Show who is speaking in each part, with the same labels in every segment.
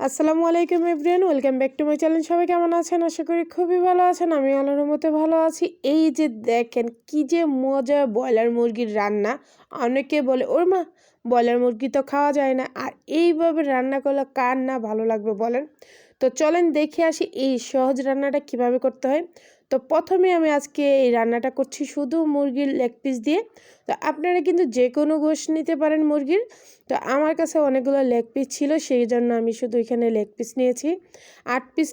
Speaker 1: আসসালামু আলাইকুম everyone, welcome back to my channel. সবাই কেমন আছেন? আশা করি খুবই ভালো আছেন। আমি আল্লাহর মতে ভালো আছি। এই যে দেখেন কি যে মজা ব্রয়লার মুরগির রান্না। অনেকে বলে ওর মা ব্রয়লার মুরগি তো খাওয়া যায় না, আর এইভাবে রান্না করলে কার না ভালো লাগবে বলেন? তো চলেন দেখে আসি এই সহজ রান্নাটা কিভাবে করতে হয়। তো প্রথমে আমি আজকে এই রান্নাটা করছি শুধু মুরগির লেগ পিস দিয়ে। তো আপনারা কিন্তু যে কোনো গোশত নিতে পারেন মুরগির। তো আমার কাছে অনেকগুলো লেগ পিস ছিল, সেই জন্য আমি শুধু এখানে লেগ পিস নিয়েছি। ৮ পিস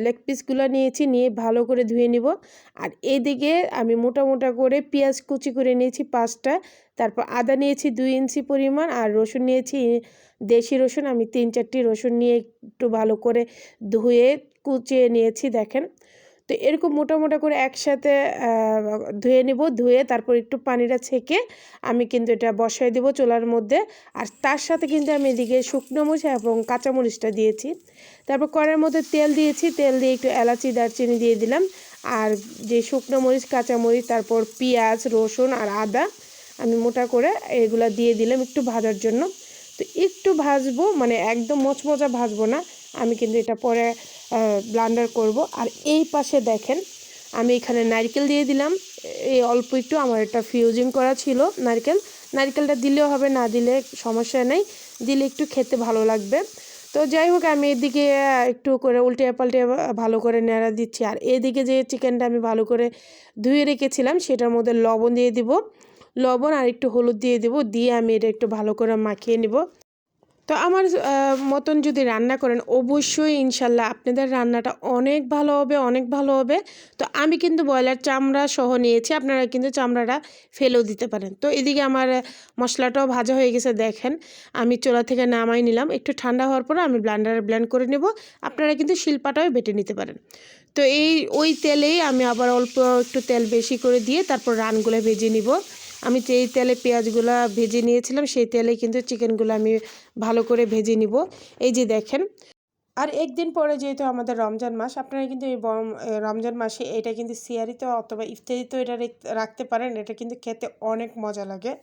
Speaker 1: লেগ পিসগুলো নিয়েছি, নিয়ে ভালো করে ধুয়ে নিব। আর এদিকে আমি মোটা মোটা করে পেঁয়াজ কুচি করে নিয়েছি ৫টা। তারপর আদা নিয়েছি ২ ইঞ্চি পরিমাণ, আর রসুন নিয়েছি দেশি রসুন। আমি ৩-৪টি রসুন নিয়ে একটু ভালো করে ধুয়ে কুচিয়ে নিয়েছি দেখেন। তো এরকম মোটা মোটা করে একসাথে ধুয়ে নিব। ধুয়ে তারপর একটু পানিটা ছেঁকে আমি কিন্তু এটা বসাই দেবো চুলার মধ্যে। আর তার সাথে কিন্তু আমি এদিকে শুকনো মরিচ এবং কাঁচামরিচটা দিয়েছি। তারপর কড়াইয়ের মধ্যে তেল দিয়েছি, তেল দিয়ে একটু এলাচি দারচিনি দিয়ে দিলাম। আর যে শুকনো মরিচ কাঁচামরিচ তারপর পেঁয়াজ রসুন আর আদা আমি মোটা করে এগুলা দিয়ে দিলাম একটু ভাজার জন্য। তো একটু ভাজবো, মানে একদম মচমচা ভাজবো না, আমি কিন্তু এটা পরে ব্লান্ডার করব। আর এই পাশে দেখেন আমি এখানে নারকেল দিয়ে দিলাম। এই অল্প একটু, আমার এটা ফিউজিং করা ছিল নারকেলটা দিলেও হবে, না দিলে সমস্যা নেই, দিলে একটু খেতে ভালো লাগবে। তো যাই হোক, আমি এদিকে একটু করে উল্টে পাল্টে ভালো করে নেড়া দিচ্ছি। আর এদিকে যে চিকেনটা আমি ভালো করে ধুয়ে রেখেছিলাম সেটার মধ্যে লবণ দিয়ে দিব, লবণ আর একটু হলুদ দিয়ে দিব, দিয়ে আমি এটা একটু ভালো করে মাখিয়ে নিব। তো আমার মতন যদি রান্না করেন অবশ্যই ইনশাল্লাহ আপনাদের রান্নাটা অনেক ভালো হবে, অনেক ভালো হবে। তো আমি কিন্তু ব্রয়লার চামড়া সহ নিয়েছি, আপনারা কিন্তু চামড়াটা ফেলেও দিতে পারেন। তো এদিকে আমার মশলাটাও ভাজা হয়ে গেছে দেখেন। আমি চুলা থেকে নামাই নিলাম, একটু ঠান্ডা হওয়ার পরে আমি ব্লেন্ডারে ব্লেন্ড করে নেব। আপনারা কিন্তু শিলপাটাও বেটে নিতে পারেন। তো ওই তেলেই আমি আবার অল্প একটু তেল বেশি করে দিয়ে তারপর রানগুলো ভেজে নিব। আমি যেই তেলে পেঁয়াজগুলো ভেজে নিয়েছিলাম সেই তেলে কিন্তু চিকেনগুলো আমি ভালো করে ভেজে নিব। এই যে দেখেন। আর একদিন পরে যেহেতু আমাদের রমজান মাস, আপনারা কিন্তু এই রমজান মাসে এটা কিন্তু সিয়ারিতে অথবা ইফতারিতেও এটা রাখতে পারেন। এটা কিন্তু খেতে অনেক মজা লাগে।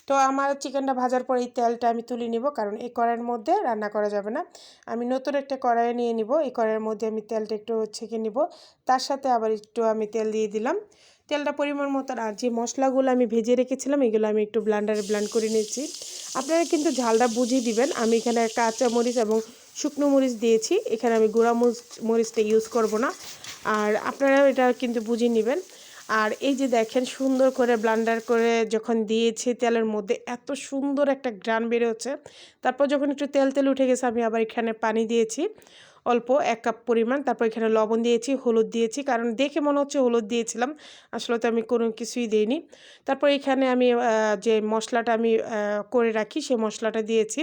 Speaker 1: তো আমার চিকেনটা ভাজার পর এই তেলটা আমি তুলে নিব, কারণ এই কড়াইয়ের মধ্যে রান্না করা যাবে না। আমি নতুন একটা কড়াই নিয়ে নিব, এই কড়াইয়ের মধ্যে আমি তেলটা একটু ছেঁকে নিব। তার সাথে আবার একটু আমি তেল দিয়ে দিলাম, তেলটা পরিমাণ মতন। আর যে মশলাগুলো আমি ভেজে রেখেছিলাম এগুলো আমি একটু ব্লেন্ডারে ব্লেন্ড করে নিয়েছি। আপনারা কিন্তু ঝালটা বুঝিয়ে দিবেন। আমি এখানে কাঁচা মরিচ এবং শুকনো মরিচ দিয়েছি, এখানে আমি গুঁড়া মরিচটা ইউজ করব না। আর আপনারা এটা কিন্তু বুঝিয়ে নেবেন। আর এই যে দেখেন সুন্দর করে ব্লেন্ডার করে যখন দিয়েছি তেলের মধ্যে এত সুন্দর একটা ঘ্রাণ বেরোচ্ছে। তারপর যখন একটু তেল তেল উঠে গেছে আমি আবার এখানে পানি দিয়েছি অল্প 1 কাপ পরিমাণ। তারপর এখানে লবণ দিয়েছি, হলুদ দিয়েছি, কারণ দেখে মনে হচ্ছে হলুদ দিয়েছিলাম, আসলে তো আমি কোনো কিছুই দিইনি। তারপর এখানে আমি যে মশলাটা আমি করে রাখি সেই মশলাটা দিয়েছি,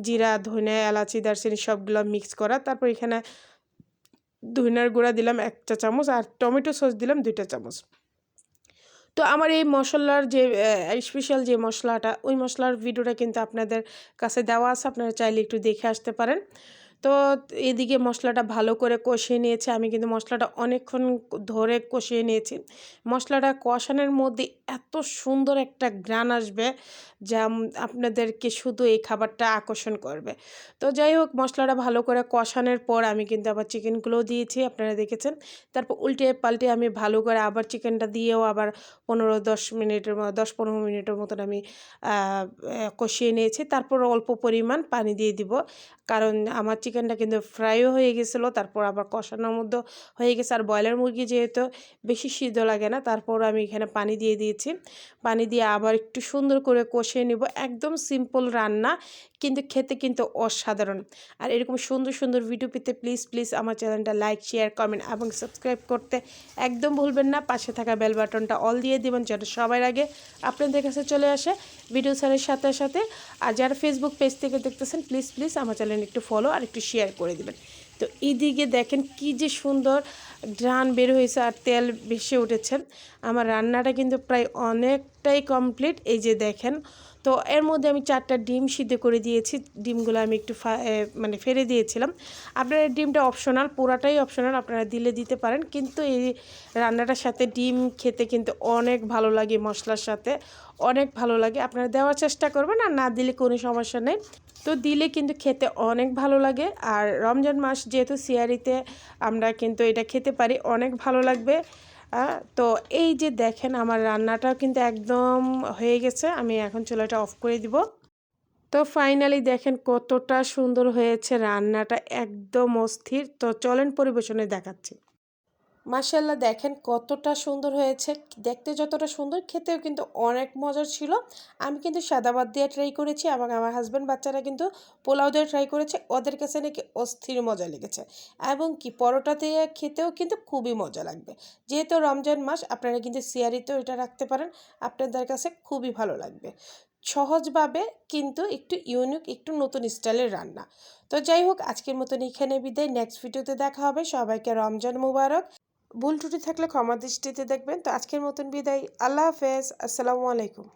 Speaker 1: জিরা ধনে এলাচি দারচিনি সবগুলো মিক্স করা। তারপর এখানে ধনিয়ার গুঁড়া দিলাম 1 চা চামচ, আর টমেটো সস দিলাম 2 চামচ। তো আমার এই মশলার যে স্পেশাল যে মশলাটা, ওই মশলার ভিডিওটা কিন্তু আপনাদের কাছে দেওয়া আছে, আপনারা চাইলে একটু দেখে আসতে পারেন। তো এদিকে মশলাটা ভালো করে কষিয়ে নিয়েছি, আমি কিন্তু মশলাটা অনেকক্ষণ ধরে কষিয়ে নিয়েছি। মশলাটা কষানোর মধ্যে এত সুন্দর একটা ঘ্রাণ আসবে যা আপনাদেরকে শুধু এই খাবারটা আকর্ষণ করবে। তো যাই হোক, মশলাটা ভালো করে কষানোর পর আমি কিন্তু আবার চিকেনগুলোও দিয়েছি, আপনারা দেখেছেন। তারপর উল্টে পাল্টে আমি ভালো করে আবার চিকেনটা দিয়েও আবার 10-15 মিনিটের মতন আমি কষিয়ে নিয়েছি। তারপর অল্প পরিমাণ পানি দিয়ে দিব, কারণ আমার চিকেনটা কিন্তু ফ্রাইও হয়ে গেছিলো, তারপর আবার কষানোর মধ্যে হয়ে গেছে। আর ব্রয়লার মুরগি যেহেতু বেশি সিদ্ধ লাগে না, তারপর আমি এখানে পানি দিয়ে দিয়েছি। পানি দিয়ে আবার একটু সুন্দর করে কষিয়ে নিব। একদম সিম্পল রান্না, কিন্তু খেতে কিন্তু অসাধারণ। আর এরকম সুন্দর সুন্দর ভিডিও পেতে প্লিজ আমার চ্যানেলটা লাইক শেয়ার কমেন্ট এবং সাবস্ক্রাইব করতে একদম ভুলবেন না। পাশে থাকা বেল বাটনটা অল দিয়ে দেবেন যেন সবার আগে আপনাদের কাছে চলে আসে ভিডিও ছাড়ার সাথে সাথে। আর যারা ফেসবুক পেজ থেকে দেখতেছেন প্লিজ আমার চ্যানেল একটু ফলো আর একটু শেয়ার করে দেবেন। তো এইদিকে দেখেন কি যে সুন্দর ঘ্রাণ বের হয়েছে আর তেল ভেসে উঠেছে। আমার রান্নাটা কিন্তু প্রায় অনেকটাই কমপ্লিট। এই যে দেখেন তো এর মধ্যে আমি 4টা ডিম সিদ্ধ করে দিয়েছি। ডিমগুলো আমি একটু মানে ফেলে দিয়েছিলাম। আপনার ডিমটা অপশনাল, পুরাটাই অপশনাল, আপনারা দিলে দিতে পারেন। কিন্তু এই রান্নাটার সাথে ডিম খেতে কিন্তু অনেক ভালো লাগে, মশলার সাথে অনেক ভালো লাগে। আপনারা দেওয়ার চেষ্টা করবেন, আর না দিলে কোনো সমস্যা নেই। তো দিলে কিন্তু খেতে অনেক ভালো লাগে। আর রমজান মাস যেহেতু সিয়ারিতে আমরা কিন্তু এটা খেতে পারি, অনেক ভালো লাগবে। তো এই যে দেখেন আমার রান্নাটাও কিন্তু একদম হয়ে গেছে। আমি এখন চুলাটা অফ করে দিব। তো ফাইনালি দেখেন কতটা সুন্দর হয়েছে রান্নাটা, একদম অস্থির। তো চলেন পরিবেশনে দেখাচ্ছি। মাশাআল্লাহ দেখেন কতটা সুন্দর হয়েছে, দেখতে যতটা সুন্দর খেতেও কিন্তু অনেক মজার ছিল। আমি কিন্তু সাদা ভাত দিয়ে ট্রাই করেছি এবং আমার হাজব্যান্ড বাচ্চারা কিন্তু পোলাও দিয়ে ট্রাই করেছে, ওদের কাছে নাকি অস্থির মজা লেগেছে। এবং কি পরোটা দিয়ে খেতেও কিন্তু খুবই মজা লাগবে। যেহেতু রমজান মাস, আপনারা কিন্তু সিয়ারিতেও এটা রাখতে পারেন, আপনাদের কাছে খুবই ভালো লাগবে। সহজভাবে কিন্তু একটু ইউনিক, একটু নতুন স্টাইলের রান্না। তো যাই হোক, আজকের মতন এখানে বিদায়। নেক্সট ভিডিওতে দেখা হবে। সবাইকে রমজান মুবারক। ভুল ত্রুটি থাকলে ক্ষমা দৃষ্টিতে দেখবেন। তো আজকের মতন বিদায়। আল্লাহ হাফেজ। আসসালামু আলাইকুম।